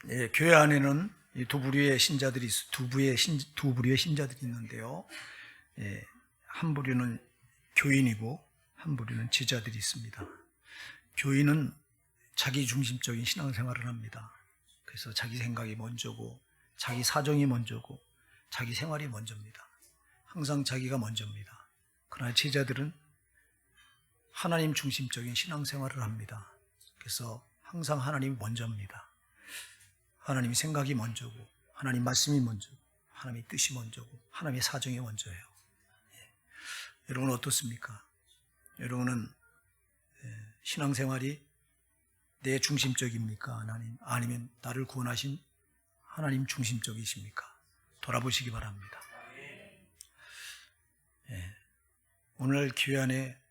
예, 교회 안에는 이 두 부류의 신자들이 두 부류의 신자들이 있는데요. 예, 한 부류는 교인이고 한 부류는 제자들이 있습니다. 교인은 자기 중심적인 신앙생활을 합니다. 그래서 자기 생각이 먼저고 자기 사정이 먼저고 자기 생활이 먼저입니다. 항상 자기가 먼저입니다. 그러나 제자들은 하나님 중심적인 신앙생활을 합니다. 그래서 항상 하나님이 먼저입니다. 하나님의 생각이 먼저고 하나님 말씀이 먼저고 하나님의 뜻이 먼저고 하나님의 사정이 먼저예요. 여러분은 어떻습니까? 여러분은 신앙생활이 내 중심적입니까? 하나님, 아니면 나를 구원하신 하나님 중심적이십니까? 돌아보시기 바랍니다. 오늘 교회 안에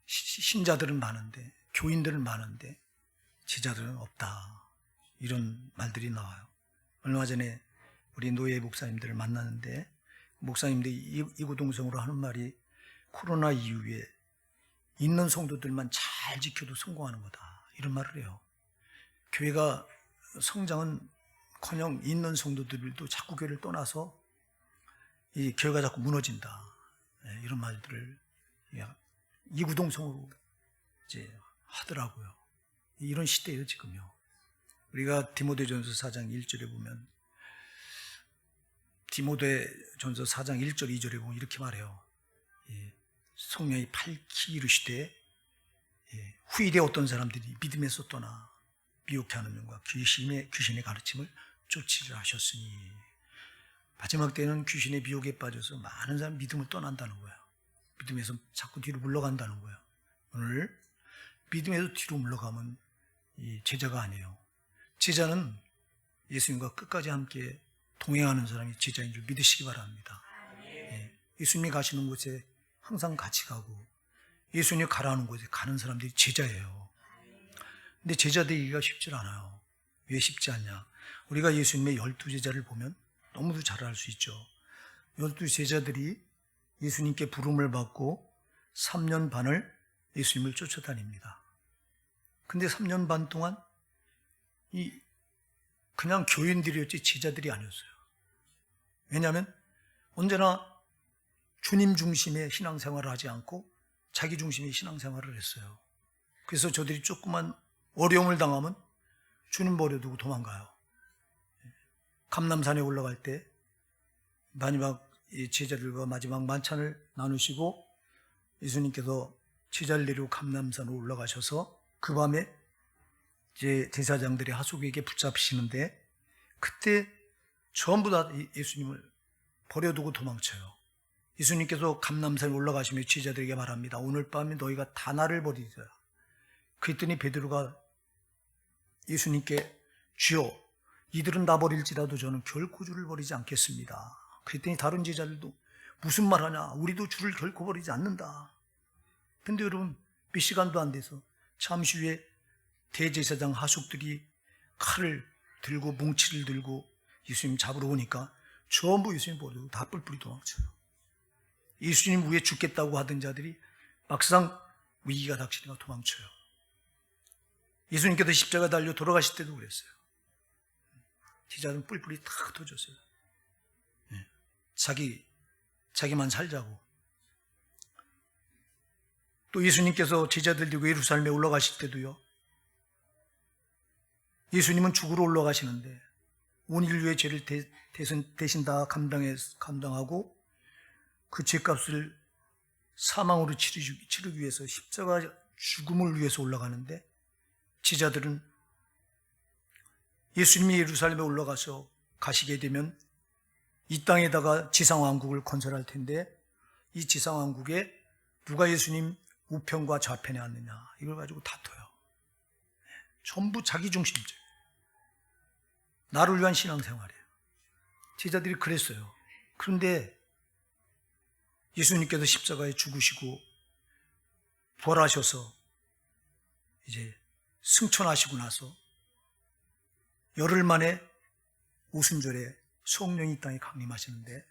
신자들은 많은데 교인들은 많은데 제자들은 없다. 이런 말들이 나와요. 얼마 전에 우리 노예 목사님들을 만났는데 목사님들이 이구동성으로 하는 말이 코로나 이후에 있는 성도들만 잘 지켜도 성공하는 거다. 이런 말을 해요. 교회가 성장은커녕 있는 성도들도 자꾸 교회를 떠나서 이 교회가 자꾸 무너진다. 이런 말들을 이구동성으로 이제 하더라고요. 이런 시대예요, 지금요. 우리가 디모데전서 4장 1절에 보면 디모데전서 4장 1절 2절에 보면 이렇게 말해요. 성령이 밝히 이르시되 후일에 어떤 사람들이 믿음에서 떠나 미혹해 하는 영과 귀신의 가르침을 쫓으려 하셨으니 마지막 때는 귀신의 미혹에 빠져서 많은 사람이 믿음을 떠난다는 거예요. 믿음에서 자꾸 뒤로 물러간다는 거예요. 오늘 믿음에서 뒤로 물러가면 이 제자가 아니에요. 제자는 예수님과 끝까지 함께 동행하는 사람이 제자인 줄 믿으시기 바랍니다. 예수님이 가시는 곳에 항상 같이 가고 예수님이 가라는 곳에 가는 사람들이 제자예요. 근데 제자 되기가 쉽지 않아요. 왜 쉽지 않냐? 우리가 예수님의 12제자를 보면 너무도 잘 알 수 있죠. 12제자들이 예수님께 부름을 받고 3년 반을 예수님을 쫓아다닙니다. 근데 3년 반 동안 그냥 교인들이었지 제자들이 아니었어요. 왜냐하면 언제나 주님 중심의 신앙생활을 하지 않고 자기 중심의 신앙생활을 했어요. 그래서 저들이 조그만 어려움을 당하면 주님 버려두고 도망가요. 감람산에 올라갈 때 마지막 제자들과 마지막 만찬을 나누시고 예수님께서 제자를 데리고 감람산으로 올라가셔서 그 밤에 이제 제사장들이 하수구에게 붙잡히시는데 그때 전부 다 예수님을 버려두고 도망쳐요. 예수님께서 감람산에 올라가시며 제자들에게 말합니다. 오늘 밤에 너희가 다 나를 버리리라. 그랬더니 베드로가 예수님께 주여 이들은 나 버릴지라도 저는 결코 주를 버리지 않겠습니다. 그랬더니 다른 제자들도 무슨 말하냐? 우리도 주를 결코 버리지 않는다. 근데 여러분 몇 시간도 안 돼서 잠시 후에 대제사장 하숙들이 칼을 들고 뭉치를 들고 예수님 잡으러 오니까 전부 예수님 버리고 다 뿔뿔이 도망쳐요. 예수님 위에 죽겠다고 하던 자들이 막상 위기가 닥치니까 도망쳐요. 예수님께서 십자가 달려 돌아가실 때도 그랬어요. 제자들은 뿔뿔이 다 흩어졌어요. 자기만 살자고. 또 예수님께서 제자들 들고 예루살렘에 올라가실 때도요. 예수님은 죽으러 올라가시는데 온 인류의 죄를 대신 다 감당하고 그 죄값을 사망으로 치르기 위해서 십자가 죽음을 위해서 올라가는데 제자들은 예수님이 예루살렘에 올라가서 가시게 되면 이 땅에다가 지상왕국을 건설할 텐데 이 지상왕국에 누가 예수님 우편과 좌편에 앉느냐 이걸 가지고 다퉈요. 전부 자기중심적. 나를 위한 신앙생활이에요. 제자들이 그랬어요. 그런데 예수님께서 십자가에 죽으시고 부활하셔서 이제 승천하시고 나서 열흘 만에 오순절에 성령이 이 땅에 강림하시는데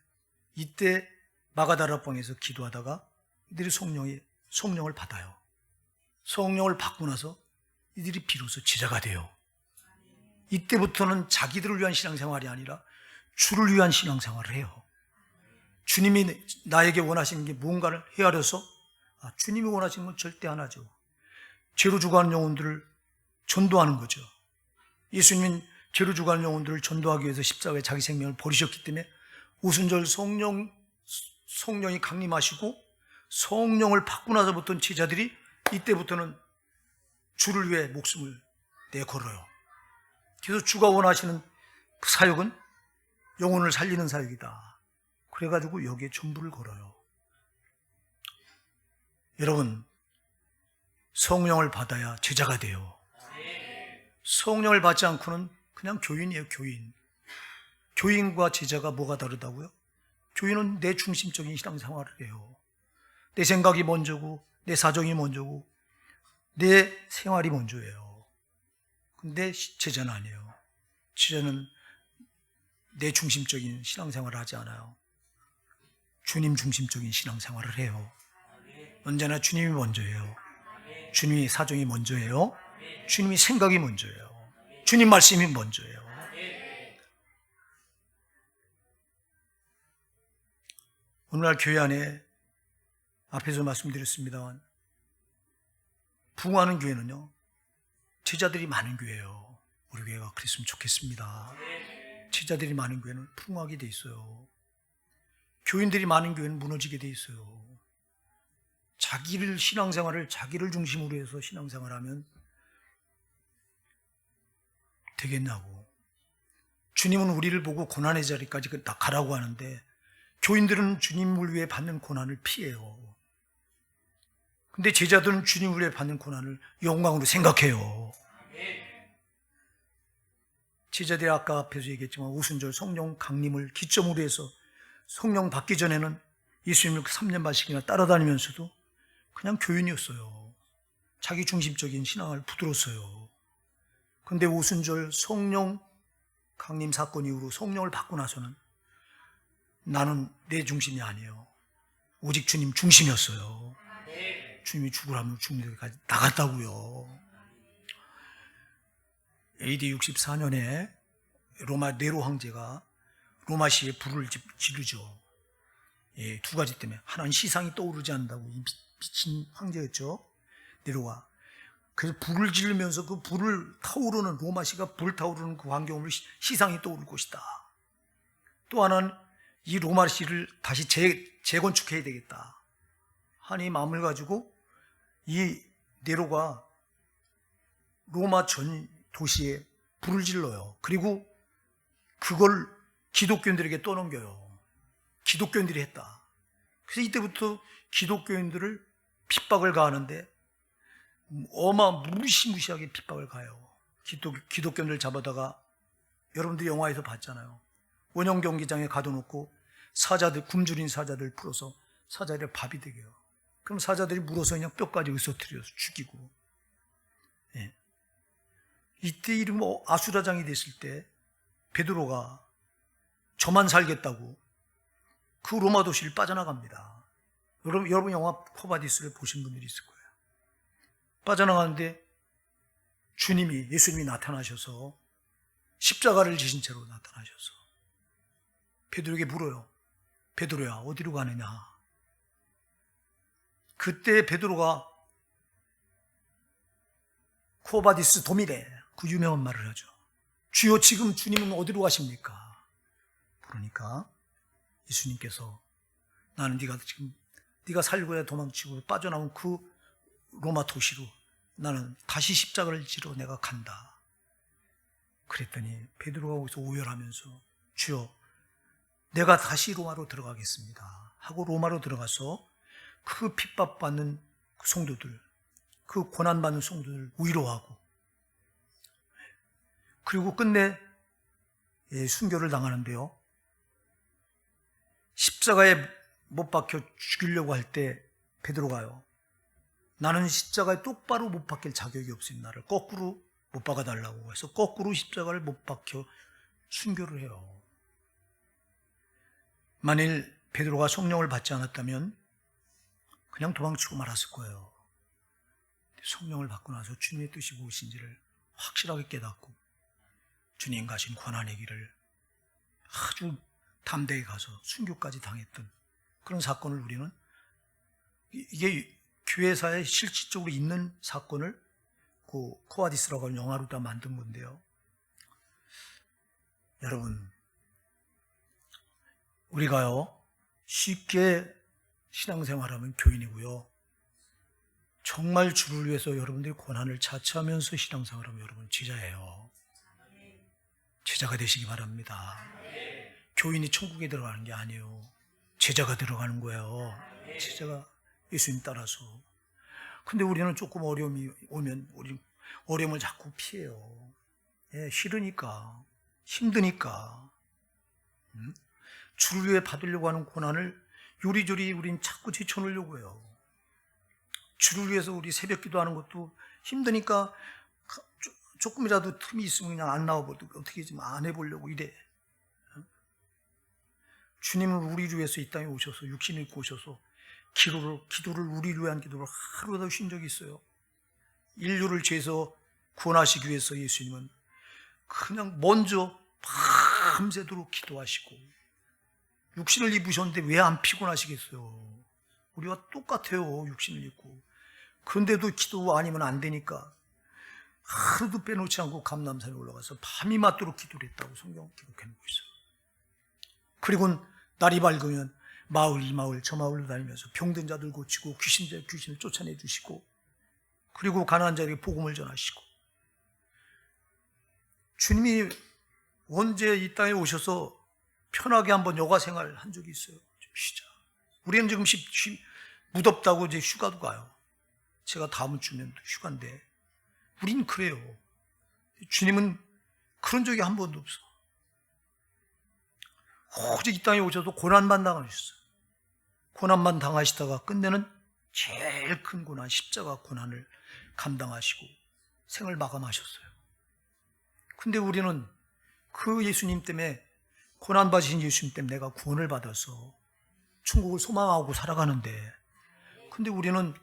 이때 마가다라방에서 기도하다가 이들이 성령을 받아요. 성령을 받고 나서 이들이 비로소 제자가 돼요. 이때부터는 자기들을 위한 신앙생활이 아니라 주를 위한 신앙생활을 해요. 주님이 나에게 원하시는 게 무언가를 헤아려서 주님이 원하시는 건 절대 안 하죠. 죄로 죽어가는 영혼들을 전도하는 거죠. 예수님은 죄로 죽어가는 영혼들을 전도하기 위해서 십자가에 자기 생명을 버리셨기 때문에 오순절 성령이 강림하시고 성령을 받고 나서부터 제자들이 이때부터는 주를 위해 목숨을 내걸어요. 그래서 주가 원하시는 그 사역은 영혼을 살리는 사역이다. 그래가지고 여기에 전부를 걸어요. 여러분, 성령을 받아야 제자가 돼요. 성령을 받지 않고는 그냥 교인이에요. 교인과 제자가 뭐가 다르다고요? 교인은 내 중심적인 신앙생활을 해요. 내 생각이 먼저고 내 사정이 먼저고 내 생활이 먼저예요. 근데 제자는 아니에요. 제자는 내 중심적인 신앙생활을 하지 않아요. 주님 중심적인 신앙생활을 해요. 언제나 주님이 먼저예요. 주님이 사정이 먼저예요. 주님이 생각이 먼저예요. 주님 말씀이 먼저예요. 오늘날 교회 안에 앞에서 말씀드렸습니다만 부흥하는 교회는요, 제자들이 많은 교회예요. 우리 교회가 그랬으면 좋겠습니다. 제자들이 많은 교회는 부흥하게 돼 있어요. 교인들이 많은 교회는 무너지게 돼 있어요. 신앙생활을 자기를 중심으로 해서 신앙생활하면 되겠냐고. 주님은 우리를 보고 고난의 자리까지 가라고 하는데 교인들은 주님을 위해 받는 고난을 피해요. 근데 제자들은 주님을 위해 받는 고난을 영광으로 생각해요. 제자들이 아까 앞에서 얘기했지만 오순절 성령 강림을 기점으로 해서 성령 받기 전에는 예수님을 3년 반씩이나 따라다니면서도 그냥 교인이었어요. 자기 중심적인 신앙을 붙들었어요. 근데 오순절 성령 강림 사건 이후로 성령을 받고 나서는 나는 내 중심이 아니에요. 오직 주님 중심이었어요. 주님이 죽으라면 죽는 데까지 나갔다고요. AD 64년에 로마 네로 황제가 로마시에 불을 지르죠. 두 가지 때문에. 하나는 시상이 떠오르지 않는다고. 미친 황제였죠, 네로가. 그래서 불을 지르면서 그 불을 타오르는, 로마시가 불 타오르는 그 환경으로 시상이 떠오를 것이다. 또 하나는 이 로마시를 다시 재건축해야 되겠다 하니 마음을 가지고 이 네로가 로마 전 도시에 불을 질러요. 그리고 그걸 기독교인들에게 떠넘겨요. 기독교인들이 했다. 그래서 이때부터 기독교인들을 핍박을 가하는데 무시무시하게 핍박을 가요. 기독교인들 잡아다가 여러분들 영화에서 봤잖아요. 원형 경기장에 가둬놓고 굶주린 사자들 풀어서 사자들의 밥이 되게요. 그럼 사자들이 물어서 그냥 뼈까지 으스러뜨려서 죽이고. 이때 이름 아수라장이 됐을 때 베드로가 저만 살겠다고 그 로마 도시를 빠져나갑니다. 여러분 영화 코바디스를 보신 분들이 있을 거예요. 빠져나가는데 예수님이 나타나셔서 십자가를 지신 채로 나타나셔서 베드로에게 물어요. 베드로야, 어디로 가느냐? 그때 베드로가 코바디스 도미레, 그 유명한 말을 하죠. 주여, 지금 주님은 어디로 가십니까? 그러니까 예수님께서 나는 네가 살고야 도망치고 빠져나온 그 로마 도시로 나는 다시 십자가를 지러 내가 간다. 그랬더니 베드로가 거기서 오열하면서 주여, 내가 다시 로마로 들어가겠습니다 하고 로마로 들어가서 그 핍박받는 그 성도들, 그 고난받는 성도들을 위로하고, 그리고 끝내 순교를 당하는데요, 십자가에 못 박혀 죽이려고 할 때 베드로가요, 나는 십자가에 똑바로 못 박힐 자격이 없으니 나를 거꾸로 못 박아달라고 해서 거꾸로 십자가를 못 박혀 순교를 해요. 만일 베드로가 성령을 받지 않았다면 그냥 도망치고 말았을 거예요. 성령을 받고 나서 주님의 뜻이 무엇인지를 확실하게 깨닫고 주님 가신 고난의 길을 아주 담대히 가서 순교까지 당했던 그런 사건을 우리는, 이게 교회사에 실질적으로 있는 사건을 그 코아디스라고 하는 영화로 다 만든 건데요. 여러분, 우리가요 쉽게 신앙생활하면 교인이고요, 정말 주를 위해서 여러분들이 고난을 자처하면서 신앙생활하면 여러분 제자예요. 제자가 되시기 바랍니다. 교인이 천국에 들어가는 게 아니에요. 제자가 들어가는 거예요. 제자가 예수님 따라서. 근데 우리는 조금 어려움이 오면 우리 어려움을 자꾸 피해요. 싫으니까, 힘드니까. 주를 위해 받으려고 하는 고난을 요리조리 우린 자꾸 제쳐놓으려고 해요. 주를 위해서 우리 새벽 기도하는 것도 힘드니까 조금이라도 틈이 있으면 그냥 안 나와보고 어떻게 좀 안 해보려고 이래. 주님은 우리를 위해서 이 땅에 오셔서 육신을 입고 오셔서 기도를 우리를 위한 기도를 하루도 쉰 적이 있어요. 인류를 죄에서 구원하시기 위해서 예수님은 그냥 먼저 밤새도록 기도하시고 육신을 입으셨는데 왜 안 피곤하시겠어요? 우리와 똑같아요. 육신을 입고. 그런데도 기도 아니면 안 되니까 하루도 빼놓지 않고 감람산에 올라가서 밤이 맞도록 기도를 했다고 성경 기록해놓고 있어요. 그리고 날이 밝으면 마을 이 마을 저 마을로 다니면서 병든 자들 고치고 귀신을 쫓아내 주시고, 그리고 가난한 자에게 복음을 전하시고. 주님이 언제 이 땅에 오셔서 편하게 한번 여가 생활을 한 적이 있어요? 좀 쉬자. 우리는 지금 무덥다고 이제 휴가도 가요. 제가 다음 주면 휴가인데 우린 그래요. 주님은 그런 적이 한 번도 없어. 오직 이 땅에 오셔서 고난만 당하셨어요. 고난만 당하시다가 끝내는 제일 큰 고난, 십자가 고난을 감당하시고 생을 마감하셨어요. 근데 우리는 그 예수님 때문에, 고난 받으신 예수님 때문에 내가 구원을 받아서 천국을 소망하고 살아가는데, 근데 우리는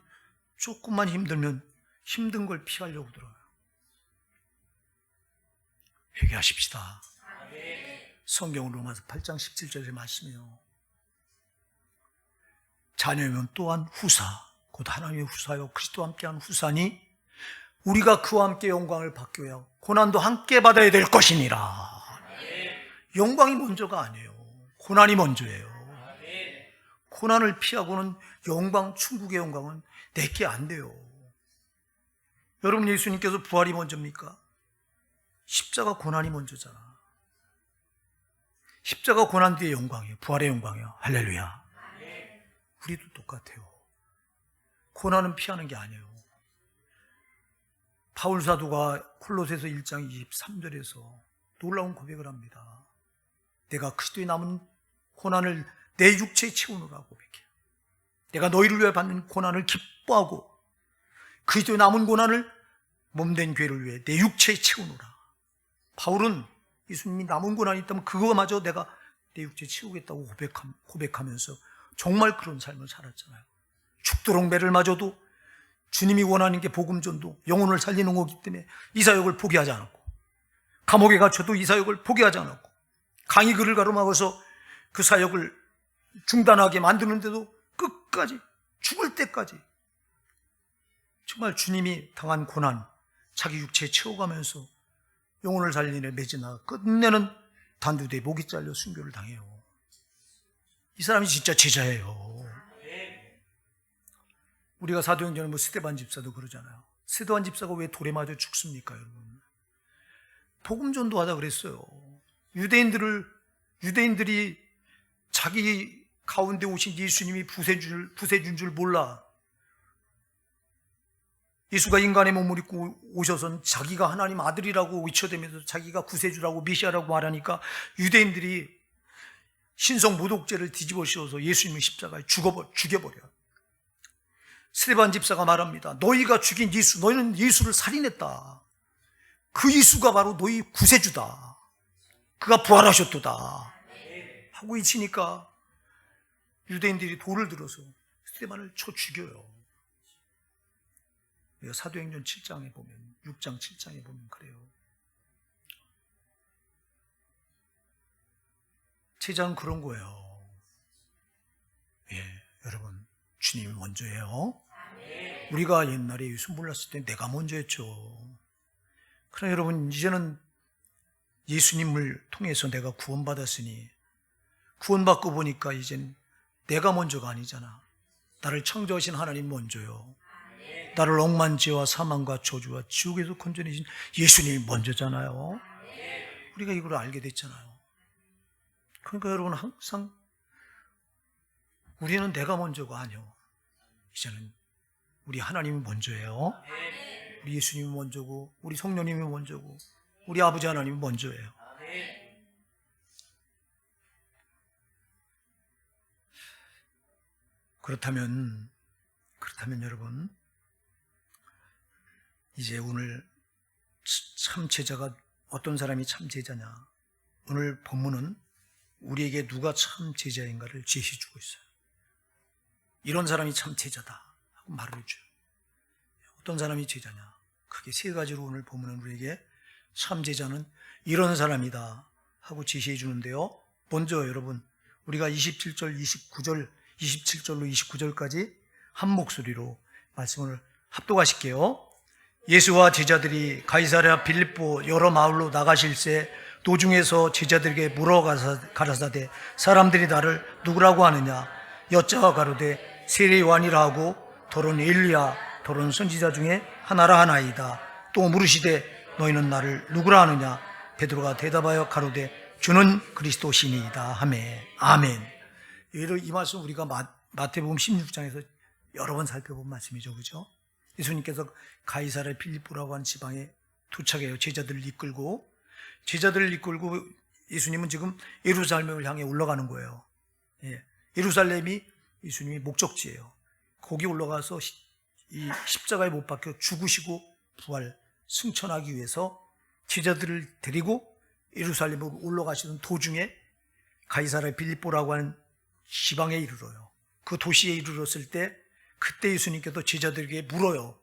조금만 힘들면 힘든 걸 피하려고 들어요. 회개하십시다. 성경은 로마서 8장 17절의 말씀이에요. 자녀면 또한 후사, 곧 하나님의 후사요 그리스도와 함께한 후사니 우리가 그와 함께 영광을 받고야 고난도 함께 받아야 될 것이니라. 영광이 먼저가 아니에요. 고난이 먼저예요. 고난을 피하고는 영광, 천국의 영광은 내게 안 돼요. 여러분, 예수님께서 부활이 먼저입니까? 십자가 고난이 먼저잖아. 십자가 고난 뒤에 영광이에요. 부활의 영광이에요. 할렐루야. 우리도 똑같아요. 고난은 피하는 게 아니에요. 바울 사도가 콜로새서 1장 23절에서 놀라운 고백을 합니다. 내가 그리스도의 남은 고난을 내 육체에 채우노라 고백해요. 내가 너희를 위해 받는 고난을 기뻐하고 그리스도의 남은 고난을 몸된 교회를 위해 내 육체에 채우노라. 바울은 예수님이 남은 고난이 있다면 그거마저 내가 내 육체에 채우겠다고 고백하면서 정말 그런 삶을 살았잖아요. 죽도록 매를 맞아도 주님이 원하는 게 복음전도, 영혼을 살리는 거기 때문에 이 사역을 포기하지 않았고, 감옥에 갇혀도 이 사역을 포기하지 않았고, 강의 글을 가로막아서 그 사역을 중단하게 만드는데도 끝까지, 죽을 때까지 정말 주님이 당한 고난 자기 육체에 채워가면서 영혼을 살리는 매진하고 끝내는 단두대에 목이 잘려 순교를 당해요. 이 사람이 진짜 제자예요. 우리가 사도행전에 스데반 집사도 그러잖아요. 스데반 집사가 왜 돌에 맞아 죽습니까, 여러분? 복음 전도하다 그랬어요. 유대인들이 자기 가운데 오신 예수님이 부세준 줄 몰라. 예수가 인간의 몸을 입고 오셔서 자기가 하나님 아들이라고 외쳐대면서 자기가 구세주라고 메시아라고 말하니까 유대인들이 신성 모독죄를 뒤집어 씌워서 예수님의 십자가에 죽여버려. 스데반 집사가 말합니다. 너희가 죽인 예수, 너희는 예수를 살인했다. 그 예수가 바로 너희 구세주다. 그가 부활하셨도다. 하고 있으니까 유대인들이 돌을 들어서 스데반을 쳐 죽여요. 사도행전 7장에 보면, 6장 7장에 보면 그래요. 제자는 그런 거예요. 예, 여러분, 주님이 먼저예요. 우리가 옛날에 예수 몰랐을 때 내가 먼저였죠. 그러나 여러분, 이제는 예수님을 통해서 내가 구원받았으니, 구원받고 보니까 이젠 내가 먼저가 아니잖아. 나를 창조하신 하나님 먼저요. 나를 억만죄와 사망과 저주와 지옥에서 건져내신 예수님이 먼저잖아요. 우리가 이걸 알게 됐잖아요. 그러니까 여러분, 항상 우리는 내가 먼저가 아니요. 이제는 우리 하나님이 먼저예요. 우리 예수님이 먼저고, 우리 성령님이 먼저고, 우리 아버지 하나님이 먼저예요. 그렇다면 여러분, 이제 오늘 참 제자가 어떤 사람이 참 제자냐? 오늘 본문은 우리에게 누가 참 제자인가를 제시해주고 있어요. 이런 사람이 참 제자다 하고 말을 해줘요. 어떤 사람이 제자냐? 크게 세 가지로 오늘 본문은 우리에게 참 제자는 이런 사람이다 하고 제시해 주는데요. 먼저 여러분, 우리가 27절, 29절, 27절로 29절까지 한 목소리로 말씀을 합독하실게요. 예수와 제자들이 가이사랴 빌립보 여러 마을로 나가실새 도중에서 제자들에게 물어 가라사대 사람들이 나를 누구라고 하느냐? 여자가 가로되 세례 요한이라 하고 더러는 엘리야 더러는 선지자 중에 하나라 하나이다. 또 물으시되 너희는 나를 누구라 하느냐? 베드로가 대답하여 가로되 주는 그리스도시니이다 하매. 아멘. 이 말씀 우리가 마태복음 16장에서 여러 번 살펴본 말씀이죠. 그죠? 예수님께서 가이사랴 빌립보라고 하는 지방에 도착해요. 제자들을 이끌고 예수님은 지금 예루살렘을 향해 올라가는 거예요. 예. 예루살렘이 예수님의 목적지예요. 거기 올라가서 이 십자가에 못 박혀 죽으시고 부활 승천하기 위해서 제자들을 데리고 예루살렘으로 올라가시는 도중에 가이사랴 빌립보라고 하는 지방에 이르러요. 그 도시에 이르렀을 때 그때 예수님께서 제자들에게 물어요.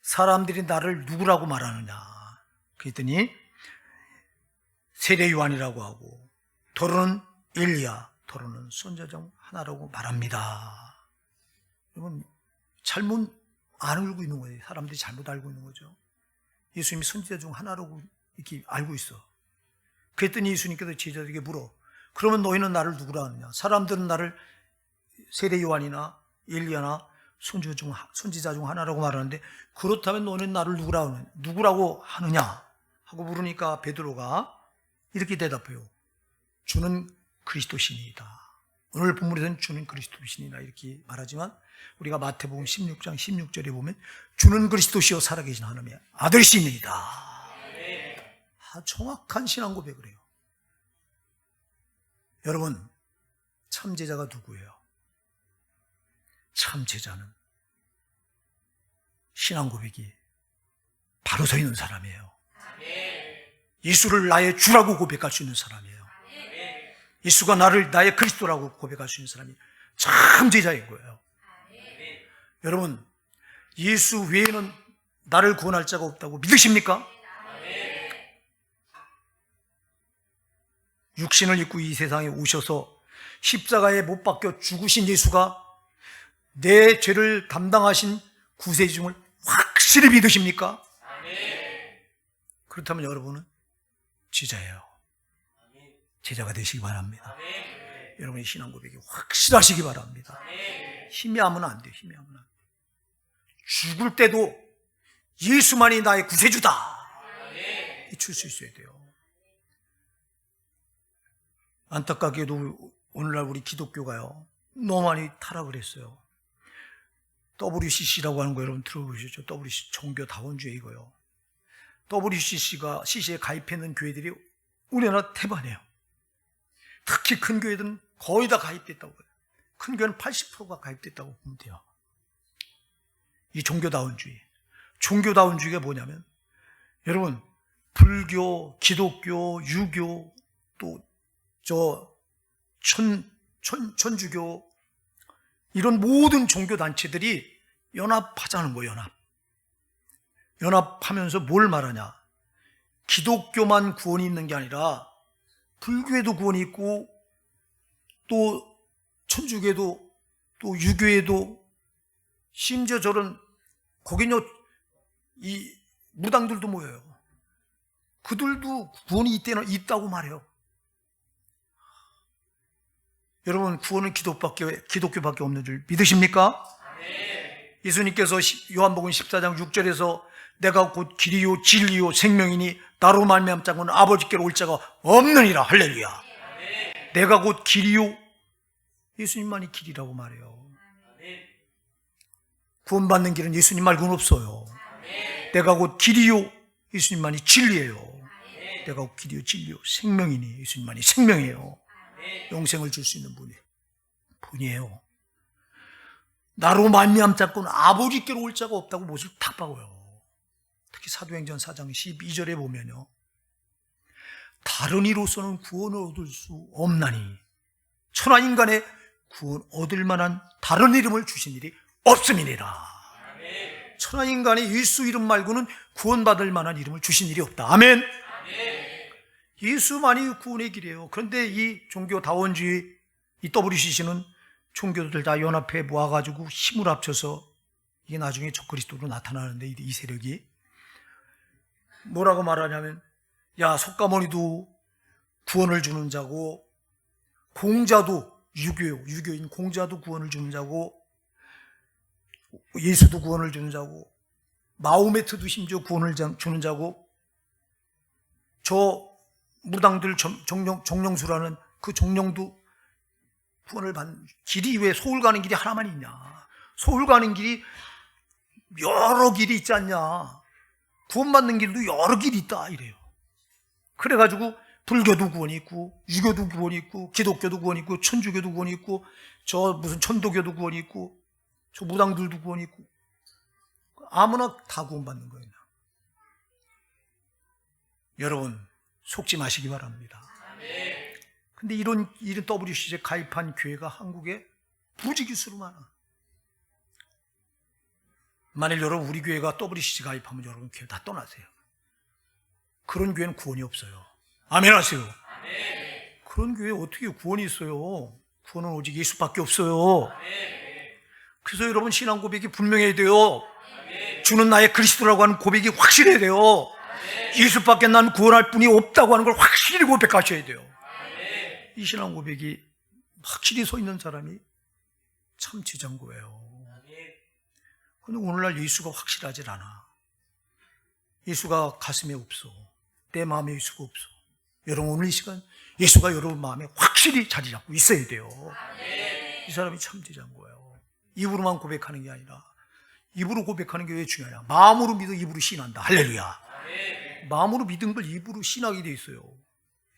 사람들이 나를 누구라고 말하느냐? 그랬더니 세례 요한이라고 하고 더러는 엘리야, 더러는 선지자 중 하나라고 말합니다. 여러분, 잘못 안 알고 있는 거예요. 사람들이 잘못 알고 있는 거죠. 예수님이 선지자 중 하나라고 이렇게 알고 있어. 그랬더니 예수님께서 제자들에게 물어. 그러면 너희는 나를 누구라 하느냐? 사람들은 나를 세례 요한이나 엘리야나 선지자 중 하나라고 말하는데 그렇다면 너희는 나를 누구라고 하느냐? 하고 물으니까 베드로가 이렇게 대답해요. 주는 그리스도시니이다. 오늘 본문에서는 주는 그리스도시니이다 이렇게 말하지만 우리가 마태복음 16장 16절에 보면 주는 그리스도시요 살아계신 하나님의 아들이시니이다. 정확한 신앙 고백을 해요. 여러분, 참 제자가 누구예요? 참 제자는 신앙 고백이 바로 서 있는 사람이에요. 예수를 나의 주라고 고백할 수 있는 사람이에요. 예수가 나의 그리스도라고 고백할 수 있는 사람이 참 제자인 거예요. 여러분, 예수 외에는 나를 구원할 자가 없다고 믿으십니까? 육신을 입고 이 세상에 오셔서 십자가에 못 박혀 죽으신 예수가 내 죄를 담당하신 구세주를 확실히 믿으십니까? 그렇다면 여러분은 제자예요. 제자가 되시기 바랍니다. 여러분의 신앙 고백이 확실하시기 바랍니다. 희미하면 안 돼요. 희미하면 안 돼요. 죽을 때도 예수만이 나의 구세주다. 줄 수 있어야 돼요. 안타깝게도 오늘날 우리 기독교가요 너무 많이 타락을 했어요. WCC라고 하는 거 여러분 들어보셨죠? WCC 종교다원주의 이거요. WCC에 가입했는 교회들이 우리나라 대반이에요. 특히 큰 교회들은 거의 다 가입됐다고 해요. 큰 교회는 80%가 가입됐다고 보면 돼요. 이 종교다원주의. 종교다원주의가 뭐냐면 여러분 불교, 기독교, 유교 또 천주교 이런 모든 종교단체들이 연합하자는 거예요. 연합하면서 뭘 말하냐? 기독교만 구원이 있는 게 아니라 불교에도 구원이 있고 또 천주교도 또 유교에도 심지어 저런 거기요 이 무당들도 모여요. 그들도 구원이 이때는 있다고 말해요. 여러분, 구원은 기독교밖에 없는 줄 믿으십니까? 네. 예수님께서 요한복음 14장 6절에서 내가 곧 길이요 진리요 생명이니 나로 말미암지 않고는 아버지께로 올 자가 없느니라. 할렐루야. 네. 내가 곧 길이요, 예수님만이 길이라고 말해요. 네. 구원받는 길은 예수님 말고는 없어요. 네. 내가 곧 길이요, 예수님만이 진리예요. 네. 내가 곧 길이요 진리요 생명이니 예수님만이 생명이에요. 영생을 줄 수 있는 분이에요. 나로 말미암지 않고는 아버지께로 올 자가 없다고 못을 탁 박아요. 특히 사도행전 4장 12절에 보면요, 다른 이로서는 구원을 얻을 수 없나니 천하 인간의 구원 얻을 만한 다른 이름을 주신 일이 없음이니라. 천하 인간의 예수 이름 말고는 구원받을 만한 이름을 주신 일이 없다. 아멘. 예수만이 구원의 길이에요. 그런데 이 종교다원주의, 이 WCC는 종교들 다 연합해 모아가지고 힘을 합쳐서 이게 나중에 적그리스도로 나타나는데, 이 세력이 뭐라고 말하냐면, 야, 석가모니도 구원을 주는 자고, 공자도 유교인 공자도 구원을 주는 자고, 예수도 구원을 주는 자고, 마호메트도 심지어 구원을 주는 자고, 저 무당들 정령수라는 그 정령도 구원을 받는 길이, 왜 서울 가는 길이 하나만 있냐? 서울 가는 길이 여러 길이 있지 않냐? 구원받는 길도 여러 길이 있다 이래요. 그래가지고 불교도 구원이 있고, 유교도 구원이 있고, 기독교도 구원이 있고, 천주교도 구원이 있고, 저 무슨 천도교도 구원이 있고, 저 무당들도 구원이 있고, 아무나 다 구원받는 거예요. 여러분, 속지 마시기 바랍니다. 근데 이런 WCC에 가입한 교회가 한국에 부지기수로 많아. 만일 여러분 우리 교회가 WCC 가입하면 여러분 교회 다 떠나세요. 그런 교회는 구원이 없어요. 아멘 하세요. 그런 교회에 어떻게 구원이 있어요? 구원은 오직 예수밖에 없어요. 그래서 여러분 신앙 고백이 분명해야 돼요. 주는 나의 그리스도라고 하는 고백이 확실해야 돼요. 예수밖에 난 구원할 분이 없다고 하는 걸 확실히 고백하셔야 돼요. 이 신앙 고백이 확실히 서 있는 사람이 참 지장고예요. 그런데 오늘날 예수가 확실하지 않아. 예수가 가슴에 없어. 내 마음에 예수가 없어. 여러분, 오늘 이 시간 예수가 여러분 마음에 확실히 자리 잡고 있어야 돼요. 이 사람이 참 지장고예요. 입으로만 고백하는 게 아니라, 입으로 고백하는 게 왜 중요하냐? 마음으로 믿어 입으로 신한다. 할렐루야. 마음으로 믿은 걸 입으로 신하게 돼 있어요.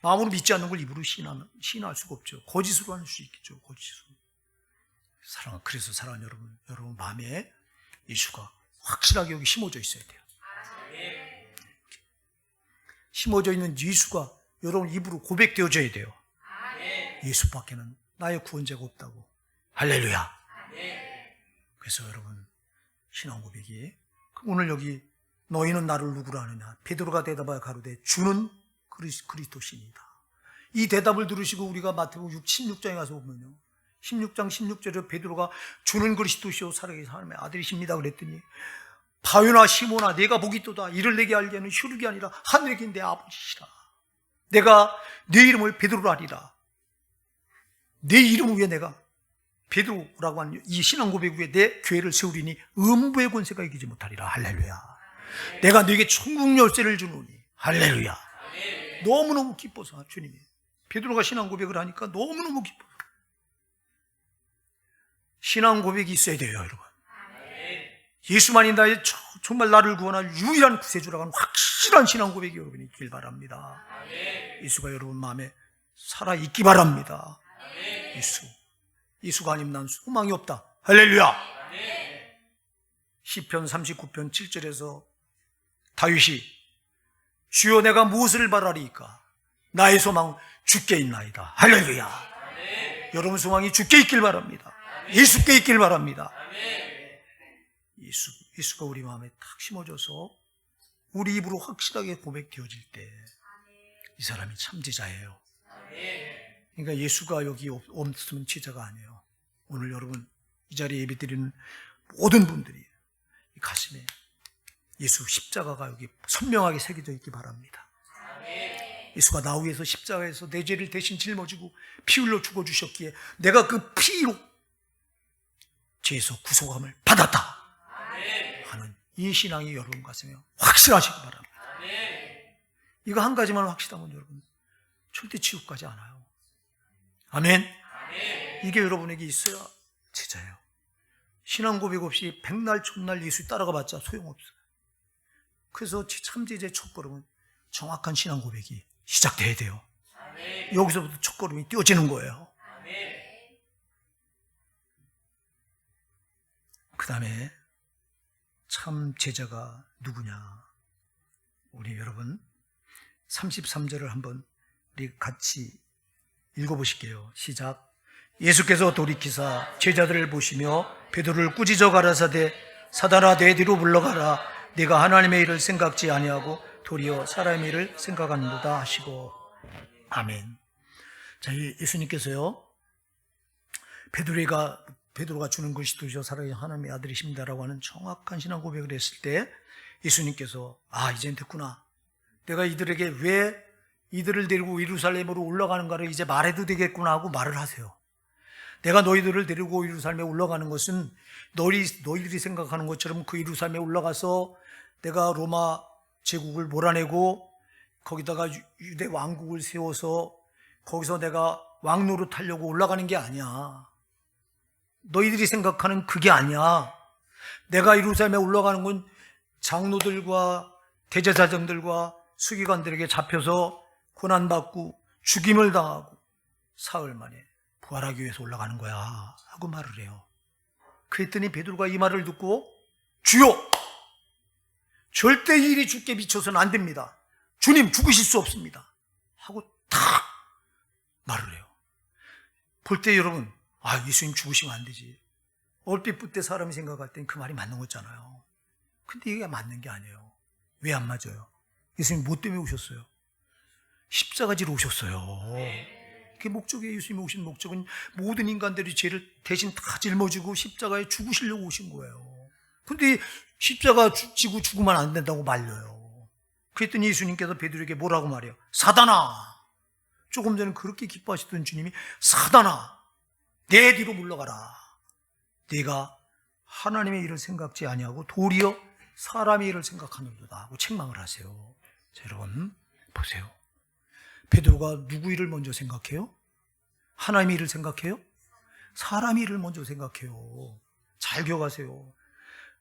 마음으로 믿지 않는 걸 입으로 신할 수가 없죠. 거짓으로 할 수 있겠죠. 거짓으로. 그래서 사랑하는 여러분 마음에 예수가 확실하게 여기 심어져 있어야 돼요. 심어져 있는 예수가 여러분 입으로 고백되어져야 돼요. 예수밖에는 나의 구원자가 없다고. 할렐루야. 그래서 여러분 신앙 고백이, 오늘 여기 너희는 나를 누구라 하느냐? 베드로가 대답하여 가로되 주는 그리스도시니이다. 이 대답을 들으시고 우리가 마태복음 16장에 가서 보면요, 16장 16절에 베드로가 주는 그리스도시요 살아계신 하나님의 아들이십니다 그랬더니, 바요나 시모나 내가 복이 있도다. 이를 내게 알게 하는 혈육이 아니라 하늘에 계신 내 아버지시라. 내가 내 이름을 베드로라 하리라. 내 이름 위에 내가 베드로라고 하는 이 신앙 고백 위에 내 교회를 세우리니 음부의 권세가 이기지 못하리라. 할렐루야. 내가 너에게 천국 열쇠를 주노니. 할렐루야. 너무너무 기뻐서 주님이 베드로가 신앙 고백을 하니까 너무너무 기뻐서. 신앙 고백이 있어야 돼요, 여러분. 예수만이 나의 정말 나를 구원할 유일한 구세주라고 하는 확실한 신앙 고백이 여러분이 있길 바랍니다. 예수가 여러분 마음에 살아있기 바랍니다. 예수가 아니면 난 소망이 없다. 할렐루야. 시편 39편 7절에서 다윗이 주여 내가 무엇을 바라리이까? 나의 소망 주께 있나이다. 할렐루야. 여러분 소망이 주께 있길 바랍니다. 예수께 있길 바랍니다. 예수가 우리 마음에 탁 심어져서 우리 입으로 확실하게 고백되어질 때 이 사람이 참 제자예요. 그러니까 예수가 여기 없으면 제자가 아니에요. 오늘 여러분 이 자리에 예배드리는 모든 분들이 이 가슴에 예수 십자가가 여기 선명하게 새겨져 있기 바랍니다. 예수가 나 위해서 십자가에서 내 죄를 대신 짊어지고 피 흘려 죽어주셨기에 내가 그 피로 죄에서 구속함을 받았다 하는 이 신앙이 여러분 가슴에 확실하시기 바랍니다. 이거 한 가지만 확실하면 여러분 절대 지옥 가지 않아요. 아멘. 이게 여러분에게 있어야 제자예요. 신앙 고백 없이 백날 천날 예수 따라가 봤자 소용없어요. 그래서 참 제자의 첫걸음은 정확한 신앙 고백이 시작돼야 돼요. 여기서부터 첫걸음이 띄워지는 거예요. 그 다음에 참 제자가 누구냐? 우리 여러분 33절을 한번 우리 같이 읽어보실게요. 시작. 예수께서 돌이키사 제자들을 보시며 베드로를 꾸짖어 가라사대 사단아 내 뒤로 물러가라. 네가 하나님의 일을 생각지 아니하고 도리어 사람의 일을 생각하는도다 하시고. 아멘. 자, 예수님께서요 베드로가 주는 것이 도리어 살아계신 하나님의 아들이십니다라고 하는 정확한 신앙 고백을 했을 때 예수님께서 이젠 됐구나. 내가 이들에게 왜 이들을 데리고 예루살렘으로 올라가는가를 이제 말해도 되겠구나 하고 말을 하세요. 내가 너희들을 데리고 예루살렘에 올라가는 것은 너희들이 생각하는 것처럼 그 예루살렘에 올라가서 내가 로마 제국을 몰아내고 거기다가 유대 왕국을 세워서 거기서 내가 왕노릇 하려고 올라가는 게 아니야. 너희들이 생각하는 그게 아니야. 내가 예루살렘에 올라가는 건 장로들과 대제사장들과 수기관들에게 잡혀서 고난받고 죽임을 당하고 사흘 만에 부활하기 위해서 올라가는 거야 하고 말을 해요. 그랬더니 베드로가 이 말을 듣고 주여 절대 이 일이 주께 미쳐서는 안 됩니다. 주님 죽으실 수 없습니다 하고 탁 말을 해요. 볼 때 여러분 예수님 죽으시면 안 되지. 얼핏 볼 때 사람이 생각할 땐 그 말이 맞는 거잖아요. 근데 이게 맞는 게 아니에요. 왜 안 맞아요? 예수님 뭐 때문에 오셨어요? 십자가 지러 오셨어요. 그 목적이에요. 예수님이 오신 목적은 모든 인간들이 죄를 대신 다 짊어지고 십자가에 죽으시려고 오신 거예요. 근데 십자가 지고 죽으면 안 된다고 말려요. 그랬더니 예수님께서 베드로에게 뭐라고 말해요? 사단아. 조금 전에 그렇게 기뻐하시던 주님이 사단아 내 뒤로 물러가라. 네가 하나님의 일을 생각지 아니하고 도리어 사람의 일을 생각하는도다 하고 책망을 하세요. 자, 여러분 보세요. 베드로가 누구 일을 먼저 생각해요? 하나님의 일을 생각해요? 사람의 일을 먼저 생각해요. 잘 기억하세요.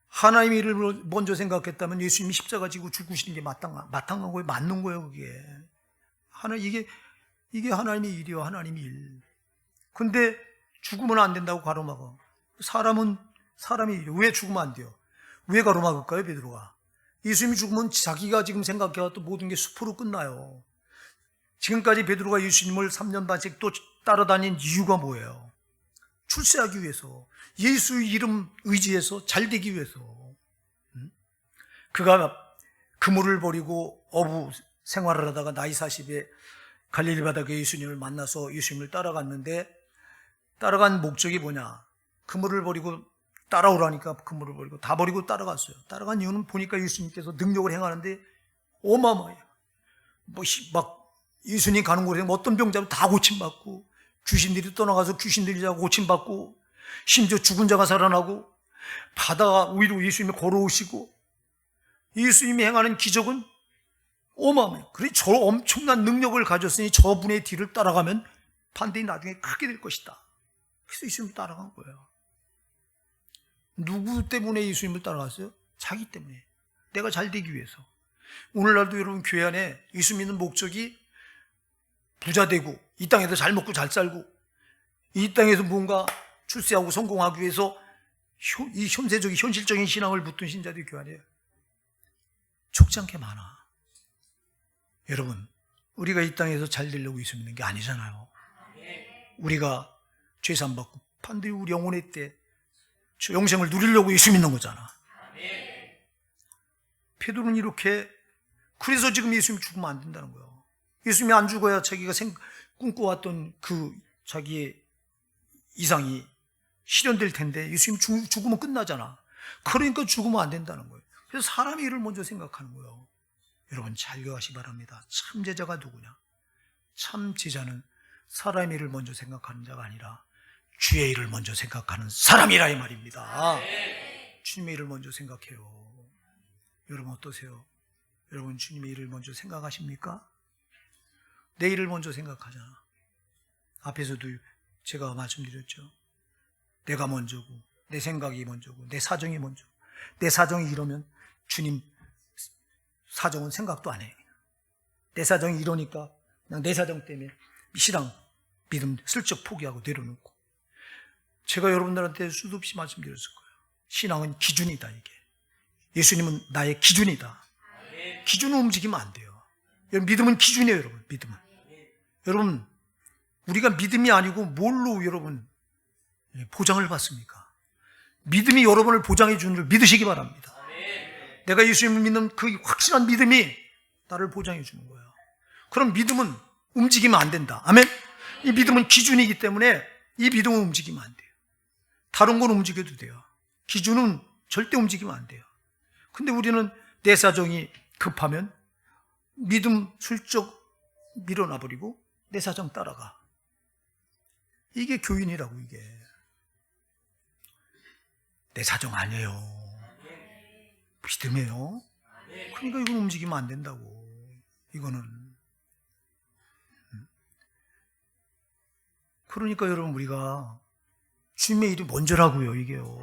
하나님의 일을 먼저 생각했다면 예수님이 십자가 지고 죽으시는 게 마땅한 거예요. 맞는 거예요. 이게 하나님의 일이요. 하나님의 일. 근데 죽으면 안 된다고 가로막아. 사람은 사람의 일이요. 왜 죽으면 안 돼요? 왜 가로막을까요? 베드로가. 예수님이 죽으면 자기가 지금 생각해왔던 모든 게 수포로 끝나요. 지금까지 베드로가 예수님을 3년 반씩 또 따라다닌 이유가 뭐예요? 출세하기 위해서, 예수의 이름 의지해서 잘 되기 위해서. 그가 그물을 버리고 어부 생활을 하다가 나이 40에 갈릴리 바다에 예수님을 만나서 예수님을 따라갔는데 따라간 목적이 뭐냐? 그물을 버리고 따라오라니까 그물을 버리고 다 버리고 따라갔어요. 따라간 이유는 보니까 예수님께서 능력을 행하는데 어마어마해요. 막 예수님 가는 곳에 어떤 병자도 다 고침받고 귀신들이 떠나가서 귀신들이 다 고침받고 심지어 죽은 자가 살아나고 바다가 위로 예수님이 걸어오시고 예수님이 행하는 기적은 어마어마해요. 그래 저 엄청난 능력을 가졌으니 저분의 뒤를 따라가면 반드시 나중에 크게 될 것이다. 그래서 예수님을 따라간 거예요. 누구 때문에 예수님을 따라갔어요? 자기 때문에. 내가 잘 되기 위해서. 오늘날도 여러분 교회 안에 예수 믿는 목적이 부자 되고 이 땅에서 잘 먹고 잘 살고 이 땅에서 뭔가 출세하고 성공하기 위해서 이 현세적인 현실적인 신앙을 붙든 신자들이 교회 안에 적지 않게 많아. 여러분 우리가 이 땅에서 잘 되려고 예수 믿는 게 아니잖아요. 우리가 죄산 받고 반드시 우리 영혼의 때 저 영생을 누리려고 예수 믿는 거잖아. 베드로는 이렇게 그래서 지금 예수님 죽으면 안 된다는 거예요. 예수님이 안 죽어야 자기가 꿈꿔왔던 그 자기의 이상이 실현될 텐데 예수님 죽으면 끝나잖아. 그러니까 죽으면 안 된다는 거예요. 그래서 사람의 일을 먼저 생각하는 거예요. 여러분 잘 기억하시기 바랍니다. 참 제자가 누구냐? 참 제자는 사람의 일을 먼저 생각하는 자가 아니라 주의 일을 먼저 생각하는 사람이라 이 말입니다. 주님의 일을 먼저 생각해요. 여러분 어떠세요? 여러분 주님의 일을 먼저 생각하십니까? 내 일을 먼저 생각하잖아. 앞에서도 제가 말씀드렸죠. 내가 먼저고 내 생각이 먼저고 내 사정이 먼저고 내 사정이 이러면 주님 사정은 생각도 안 해. 내 사정이 이러니까 그냥 내 사정 때문에 신앙, 믿음 슬쩍 포기하고 내려놓고. 제가 여러분들한테 수도 없이 말씀드렸을 거예요. 신앙은 기준이다 이게. 예수님은 나의 기준이다. 기준을 움직이면 안 돼요. 여러분 믿음은 기준이에요. 여러분 믿음은. 여러분 우리가 믿음이 아니고 뭘로 여러분 보장을 받습니까? 믿음이 여러분을 보장해 주는 줄 믿으시기 바랍니다. 내가 예수님을 믿는 그 확실한 믿음이 나를 보장해 주는 거예요. 그럼 믿음은 움직이면 안 된다. 아멘? 이 믿음은 기준이기 때문에 이 믿음은 움직이면 안 돼요. 다른 건 움직여도 돼요. 기준은 절대 움직이면 안 돼요. 근데 우리는 내 사정이 급하면 믿음 슬쩍 밀어놔버리고 내 사정 따라가. 이게 교인이라고 이게. 내 사정 아니에요. 믿음이에요. 그러니까 이건 움직이면 안 된다고. 이거는. 그러니까 여러분 우리가 주님의 일이 먼저라고요 이게요.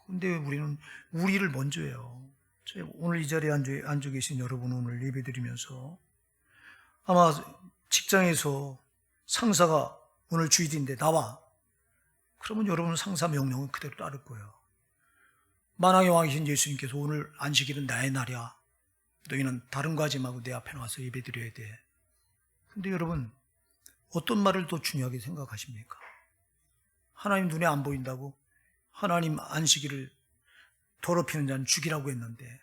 근데 우리는 우리 일을 먼저 해요. 오늘 이 자리에 앉아 계신 여러분 오늘 예배드리면서 아마 직장에서 상사가 오늘 주일인데 나와. 그러면 여러분 상사 명령은 그대로 따를 거예요. 만왕의 왕이신 예수님께서 오늘 안식일은 나의 날이야. 너희는 다른 거 하지 말고 내 앞에 나와서 예배드려야 돼. 근데 여러분 어떤 말을 더 중요하게 생각하십니까? 하나님 눈에 안 보인다고 하나님 안식일을 더럽히는 자는 죽이라고 했는데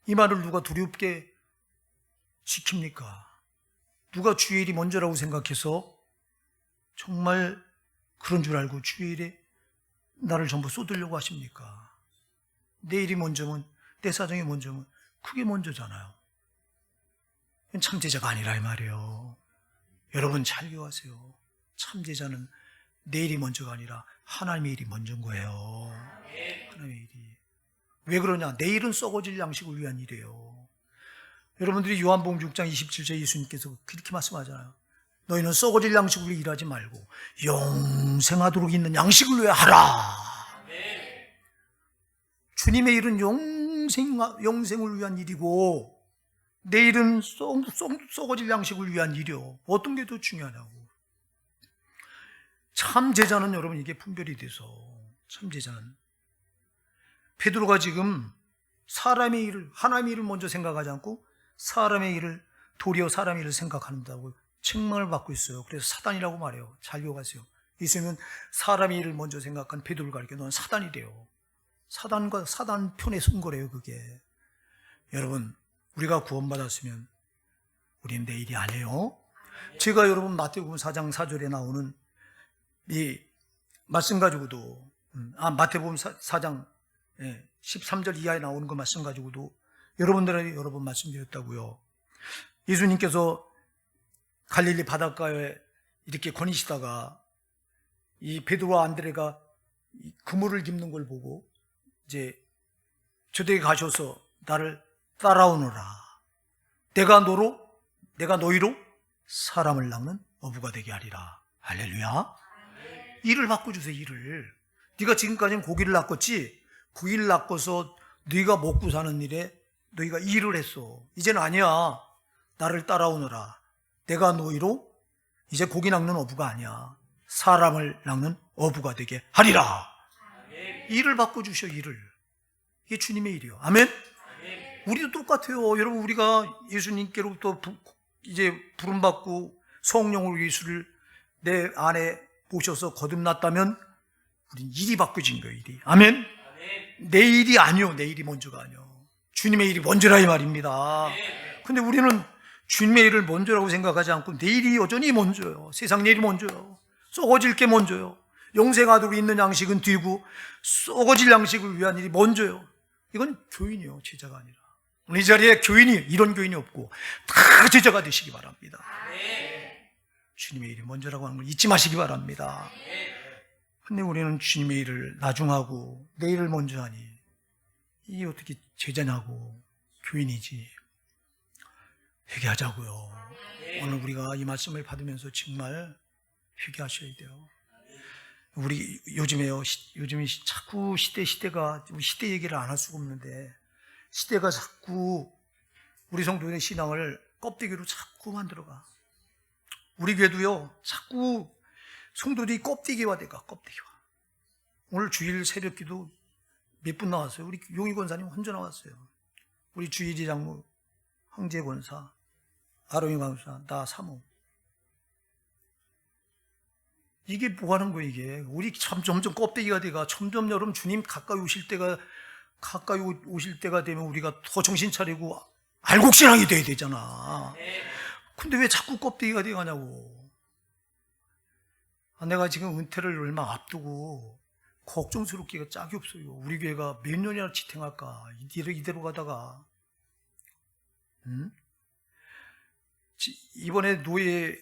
이 말을 누가 두렵게 지킵니까? 누가 주의 일이 먼저라고 생각해서 정말 그런 줄 알고 주의 일에 나를 전부 쏟으려고 하십니까? 내 일이 먼저면 내 사정이 먼저면 그게 먼저잖아요. 참 제자가 아니라 이 말이에요. 여러분 잘 기억하세요. 참 제자는 내 일이 먼저가 아니라 하나님의 일이 먼저인 거예요. 하나님의 일이. 왜 그러냐? 내 일은 썩어질 양식을 위한 일이에요. 여러분들이 요한복음 6장 27절 예수님께서 그렇게 말씀하잖아요. 너희는 썩어질 양식을 위해 일하지 말고 영생하도록 있는 양식을 위해 하라. 주님의 일은 영생을 위한 일이고 내 일은 썩어질 양식을 위한 일이요. 어떤 게 더 중요하냐고. 참 제자는 여러분 이게 분별이 돼서 참 제자는 베드로가 지금 사람의 일을 하나님의 일을 먼저 생각하지 않고 사람의 일을 도리어 사람의 일을 생각한다고 책망을 받고 있어요. 그래서 사단이라고 말해요. 잘 기억하세요. 예수님은 사람의 일을 먼저 생각한 베드로를 가리켜 넌 사단이래요. 사단과 사단 편에 선 거래요. 그게 여러분 우리가 구원받았으면 우리는 내 일이 아니에요. 제가 여러분 마태복음 4장 4절에 나오는 이 말씀 가지고도 마태복음 4장 13절 이하에 나오는 그 말씀 가지고도 여러분들에게 여러 번 말씀드렸다고요. 예수님께서 갈릴리 바닷가에 이렇게 거니시다가 이 베드로와 안드레가 그물을 깁는 걸 보고 이제 저들에게 가셔서 나를 따라오너라. 내가 너희로 사람을 낚는 어부가 되게 하리라. 할렐루야. 일을 바꿔주세요. 일을. 네가 지금까지는 고기를 낚았지 고기를 낚아서 네가 먹고 사는 일에 너희가 일을 했어. 이제는 아니야. 나를 따라오너라. 내가 너희로 이제 고기 낚는 어부가 아니야. 사람을 낚는 어부가 되게 하리라. 일을 바꿔주셔. 일을. 이게 주님의 일이요. 아멘. 우리도 똑같아요. 여러분 우리가 예수님께로부터 이제 부름받고 성령으로 예수를 내 안에 모셔서 거듭났다면 우린 일이 바뀌어진 거예요. 일이. 아멘. 내 일이 아니요. 내 일이 먼저가 아니요. 주님의 일이 먼저라 이 말입니다. 근데 우리는 주님의 일을 먼저라고 생각하지 않고 내일이 여전히 먼저요. 세상 일이 먼저요. 썩어질 게 먼저요. 영생하도록 있는 양식은 뒤고 썩어질 양식을 위한 일이 먼저요. 이건 교인이요, 제자가 아니라. 오늘 이 자리에 이런 교인이 없고 다 제자가 되시기 바랍니다. 주님의 일이 먼저라고 하는 걸 잊지 마시기 바랍니다. 근데 우리는 주님의 일을 나중하고 내일을 먼저 하니 이게 어떻게 제자냐고, 교인이지. 회개하자고요. 오늘 우리가 이 말씀을 받으면서 정말 회개하셔야 돼요. 우리 요즘에요, 요즘에 자꾸 시대가 시대 얘기를 안 할 수가 없는데, 시대가 자꾸 우리 성도의 신앙을 껍데기로 자꾸 만들어가. 우리 교회도요, 자꾸 성도들이 껍데기화돼가, 껍데기화. 오늘 주일 새벽기도 몇 분 나왔어요. 우리 용희 권사님 혼자 나왔어요. 우리 주일이 장로 황재 권사, 아롱이 강사, 나 사모. 이게 뭐 하는 거예요, 이게? 우리 참 점점 껍데기가 돼가, 점점 여러분 주님 가까이 오실 때가 되면 우리가 더 정신 차리고 알곡신앙이 돼야 되잖아. 근데 왜 자꾸 껍데기가 돼가냐고. 내가 지금 은퇴를 얼마 앞두고 걱정스럽기가 짝이 없어요. 우리 교회가 몇 년이나 지탱할까, 이대로 가다가. 이번에 노예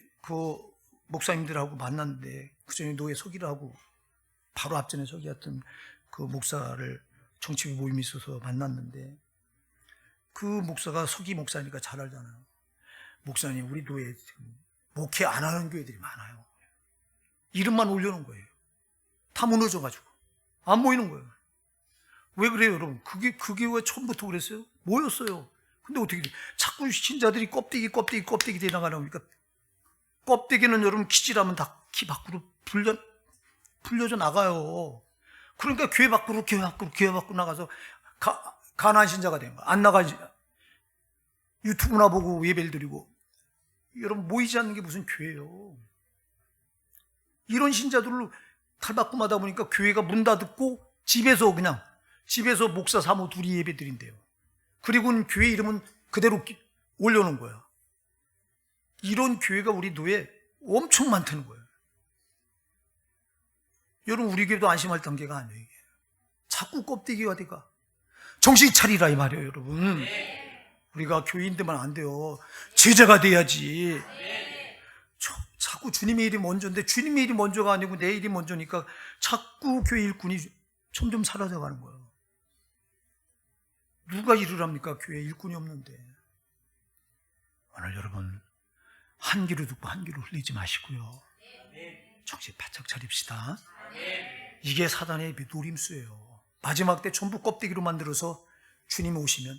목사님들하고 만났는데, 그전에 노예 서기를 하고 바로 앞전에 서기했던 그 목사를 정치부 모임이 있어서 만났는데, 그 목사가 서기 목사니까 잘 알잖아요. 목사님, 우리 노예 목회 안 하는 교회들이 많아요. 이름만 올려놓은 거예요. 다 무너져가지고 안 보이는 거예요. 왜 그래요, 여러분? 그게 왜 처음부터 그랬어요? 뭐였어요? 근데 어떻게 돼? 자꾸 신자들이 껍데기 되나가니까, 껍데기는 여러분 키질하면 다 키 밖으로 풀려져 나가요. 그러니까 교회 밖으로 나가서 가난한 신자가 되는 거야. 안 나가지. 유튜브나 보고 예배를 드리고. 여러분, 모이지 않는 게 무슨 교회예요? 이런 신자들로 탈바꿈 하다 보니까 교회가 문 닫고 집에서 목사 사모 둘이 예배 드린대요. 그리고는 교회 이름은 그대로 올려놓은 거야. 이런 교회가 우리 노예에 엄청 많다는 거예요. 여러분, 우리 교회도 안심할 단계가 아니에요. 이게 자꾸 껍데기가 돼가. 정신 차리라 이 말이에요, 여러분. 우리가 교인들만 안 돼요. 제자가 돼야지. 자꾸 주님의 일이 먼저인데, 주님의 일이 먼저가 아니고 내 일이 먼저니까 자꾸 교회 일꾼이 점점 사라져가는 거예요. 누가 일을 합니까? 교회 일꾼이 없는데. 오늘 여러분, 한 귀로 듣고 한 귀로 흘리지 마시고요. 정신 바짝 차립시다. 이게 사단의 노림수예요. 마지막 때 전부 껍데기로 만들어서 주님 오시면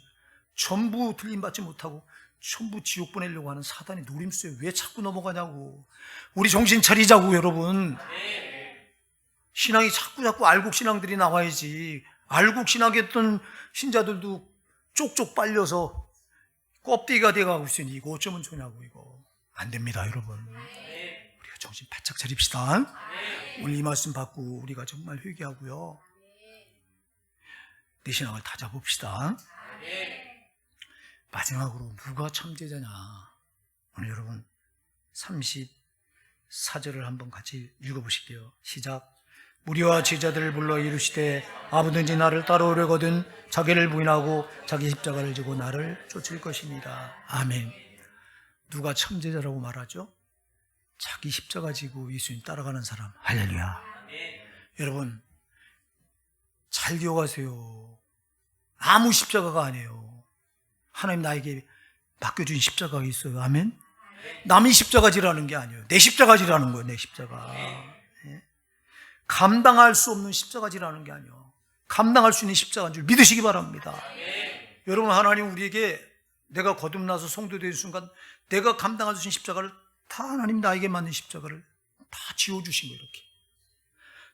전부 들림받지 못하고 전부 지옥 보내려고 하는 사단의 노림수에 왜 자꾸 넘어가냐고. 우리 정신 차리자고, 여러분. 신앙이 자꾸 알곡신앙들이 나와야지. 알곡신앙했던 신자들도 쪽쪽 빨려서 껍데기가 돼가고 있으니 이거 어쩌면 좋냐고. 이거 안 됩니다, 여러분. 우리가 정신 바짝 차립시다. 오늘 이 말씀 받고 우리가 정말 회개하고요, 내 신앙을 다잡읍시다. 마지막으로 누가 참제자냐. 오늘 여러분 34절을 한번 같이 읽어보실게요. 시작. 무리와 제자들을 불러 이르시되 아무든지 나를 따라오려거든 자기를 부인하고 자기 십자가를 지고 나를 쫓을 것입니다. 아멘. 누가 참제자라고 말하죠? 자기 십자가 지고 예수님 따라가는 사람. 할렐루야. 여러분, 잘 기억하세요. 아무 십자가가 아니에요. 하나님 나에게 맡겨준 십자가가 있어요. 아멘. 남의 십자가 지라는 게 아니에요. 내 십자가 지라는 거예요. 내 십자가. 감당할 수 없는 십자가 지라는 게 아니에요. 감당할 수 있는 십자가인 줄 믿으시기 바랍니다. 여러분, 하나님 우리에게 내가 거듭나서 성도 되는 순간 내가 감당할 수 있는 십자가를 다 하나님 나에게 맞는 십자가를 다 지어주신 거예요. 이렇게.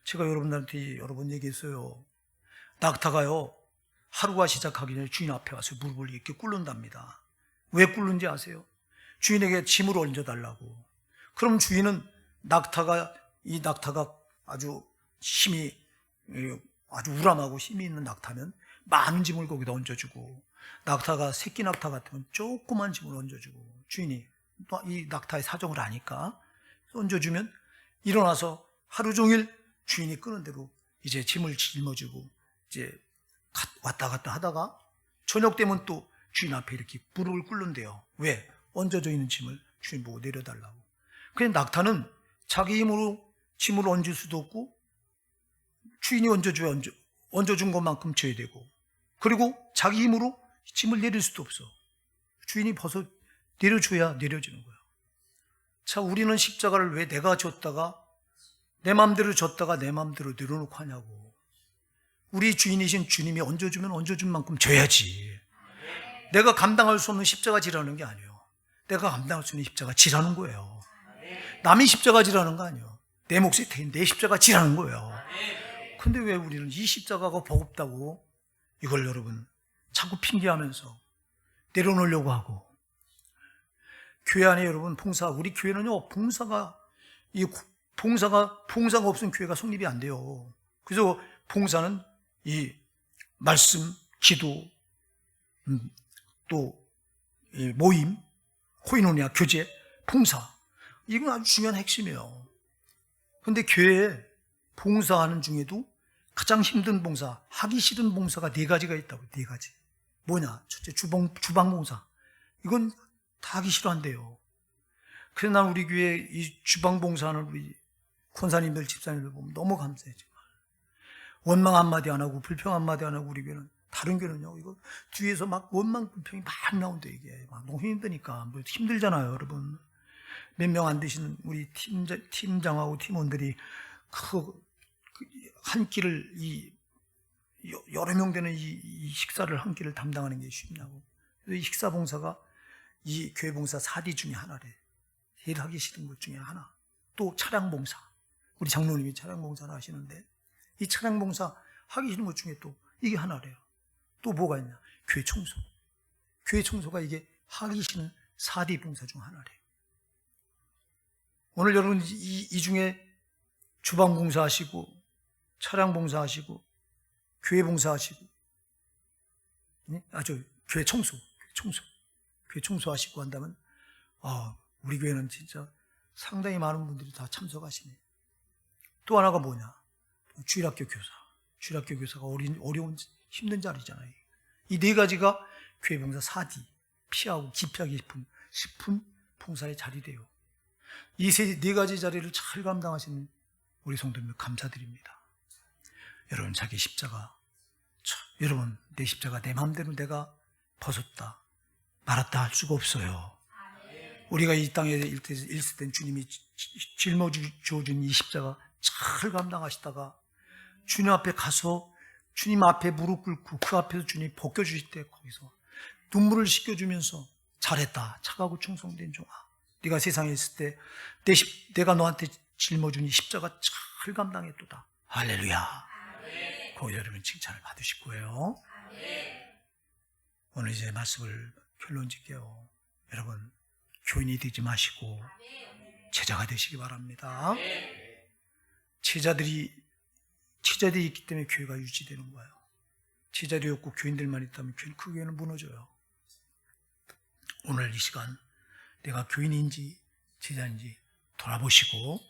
제가 여러분들한테 여러 번 얘기했어요. 낙타가요, 하루가 시작하기 전에 주인 앞에 와서 무릎을 이렇게 꿇는답니다. 왜 꿇는지 아세요? 주인에게 짐을 얹어달라고. 그럼 주인은 이 낙타가 아주 우람하고 힘이 있는 낙타면 많은 짐을 거기다 얹어주고, 낙타가 새끼 낙타 같으면 조그만 짐을 얹어주고, 주인이 이 낙타의 사정을 아니까 얹어주면 일어나서 하루 종일 주인이 끄는 대로 이제 짐을 짊어지고 이제 왔다 갔다 하다가 저녁 되면 또 주인 앞에 이렇게 무릎을 꿇는데요. 왜? 얹어져 있는 짐을 주인 보고 내려달라고. 그냥 낙타는 자기 힘으로 짐을 얹을 수도 없고, 주인이 얹어준 것만큼 져야 되고, 그리고 자기 힘으로 짐을 내릴 수도 없어. 주인이 벗어 내려줘야 내려지는 거야. 자, 우리는 십자가를 왜 내가 졌다가 내 마음대로 졌다가 내 마음대로 내려놓고 하냐고. 우리 주인이신 주님이 얹어주면 얹어준 만큼 져야지. 내가 감당할 수 없는 십자가 지라는 게 아니에요. 내가 감당할 수 있는 십자가 지라는 거예요. 남이 십자가 지라는 거 아니에요. 내 몫이 내 십자가 지라는 거예요. 근데 왜 우리는 이 십자가가 버겁다고 이걸 여러분 자꾸 핑계하면서 내려놓으려고 하고. 교회 안에 여러분 우리 교회는요, 봉사가 없으면 교회가 성립이 안 돼요. 그래서 봉사는 이 말씀, 기도, 또 모임, 코이노니아, 교제, 봉사, 이건 아주 중요한 핵심이에요. 그런데 교회에 봉사하는 중에도 가장 힘든 봉사, 하기 싫은 봉사가 4가지가 있다고. 4가지. 뭐냐? 첫째, 주방 봉사. 이건 다 하기 싫어한대요. 그래서 난 우리 교회 이 주방 봉사하는 우리 권사님들, 집사님들 보면 너무 감사해. 정말. 원망 한마디 안 하고 불평 한마디 안 하고. 우리 교회는, 다른 교회는요, 이거 뒤에서 막 원망 불평이 막 나온대. 이게 막 너무 힘드니까. 뭐 힘들잖아요, 여러분. 몇 명 안 되시는 우리 팀장하고 팀원들이 한 끼를 여러 명 되는 이 식사를 한 끼를 담당하는 게 쉽냐고. 이 식사 봉사가 이 교회 봉사 4D 중에 하나래. 제일 하기 싫은 것 중에 하나. 또 차량 봉사. 우리 장로님이 차량 봉사를 하시는데, 이 차량 봉사 하기 싫은 것 중에 또 이게 하나래요. 또 뭐가 있냐? 교회 청소. 교회 청소가 이게 하기 싫은 4D 봉사 중 하나래요. 오늘 여러분 이 중에 주방 봉사하시고, 차량 봉사하시고, 교회 봉사하시고, 교회 청소. 교회 청소하시고 한다면, 우리 교회는 진짜 상당히 많은 분들이 다 참석하시네. 또 하나가 뭐냐? 주일학교 교사. 주일학교 교사가 어려운, 힘든 자리잖아요. 이 4가지가 교회 봉사 4D, 피하고 기피하기 싶은 봉사의 자리래요. 이 4가지 자리를 잘 감당하시는 우리 성도님들 감사드립니다. 여러분, 자기 십자가, 여러분, 내 십자가 내 마음대로 내가 벗었다, 말았다 할 수가 없어요. 우리가 이 땅에 있을 땐 주님이 짊어져준 이 십자가 잘 감당하시다가 주님 앞에 가서 주님 앞에 무릎 꿇고 그 앞에서 주님이 벗겨주실 때 거기서 눈물을 씻겨주면서 잘했다, 착하고 충성된 종아, 네가 세상에 있을 때 내가 너한테 짊어준 이 십자가 잘 감당했도다. 할렐루야. 그 여러분 칭찬을 받으실 거예요. 오늘 이제 말씀을 결론 짓게요. 여러분, 교인이 되지 마시고 제자가 되시기 바랍니다. 제자들이 있기 때문에 교회가 유지되는 거예요. 제자들이 없고 교인들만 있다면 그 교회는 무너져요. 오늘 이 시간 내가 교인인지 제자인지 돌아보시고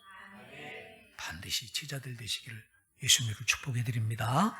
반드시 제자들 되시기를 예수님으로 축복해 드립니다.